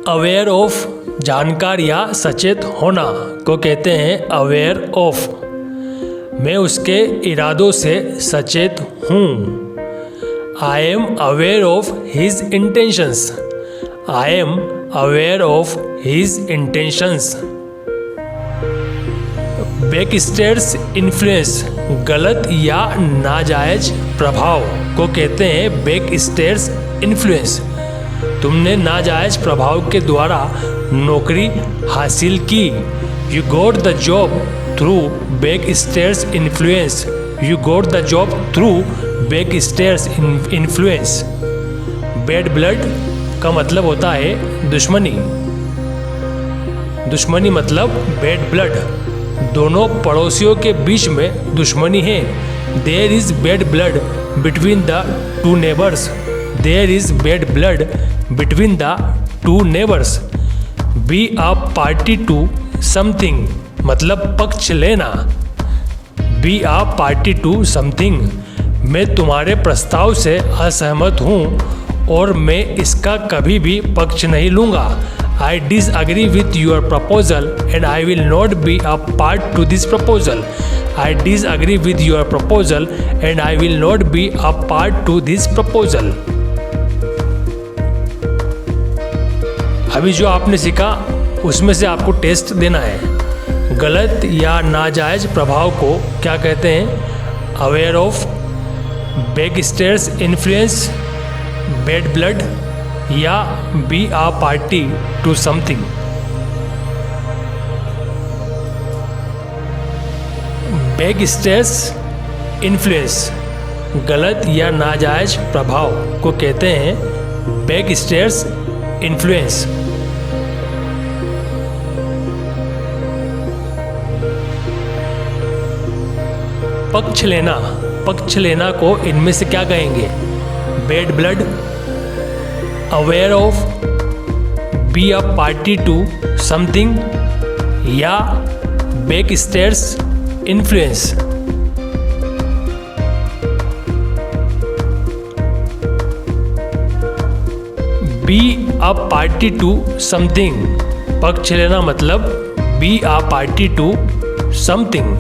Aware of जानकार या सचेत होना को कहते हैं अवेयर ऑफ। मैं उसके इरादों से सचेत हूँ। I am aware of his intentions. I am aware of his intentions. Backstairs influence गलत या नाजायज प्रभाव को कहते हैं बैकस्टेयर्स इन्फ्लुएंस। तुमने नाजायज प्रभाव के द्वारा नौकरी हासिल की। You got the job through backstairs influence. You got the job through backstairs influence. Bad blood का मतलब होता है दुश्मनी। दुश्मनी मतलब बैड ब्लड। दोनों पड़ोसियों के बीच में दुश्मनी है। There is bad blood between the two neighbours. There is bad blood between the two neighbours. Be a party to something मतलब पक्ष लेना। Be a party to something. मैं तुम्हारे प्रस्ताव से असहमत हूँ और मैं इसका कभी भी पक्ष नहीं लूँगा। I disagree with your proposal and I will not be a part to this proposal. I disagree with your proposal and I will not be a part to this proposal. अभी जो आपने सीखा उसमें से आपको टेस्ट देना है। गलत या नाजायज प्रभाव को क्या कहते हैं? Aware of, backstairs influence, bad blood या be a party to something. Backstairs influence गलत या नाजायज प्रभाव को कहते हैं बैकस्टेयर्स इन्फ्लुएंस। पक्ष लेना, पक्ष लेना को इनमें से क्या कहेंगे? Bad blood, aware of, be a party to something या backstairs influence. Be a party to something, पक्ष लेना मतलब be a party to something.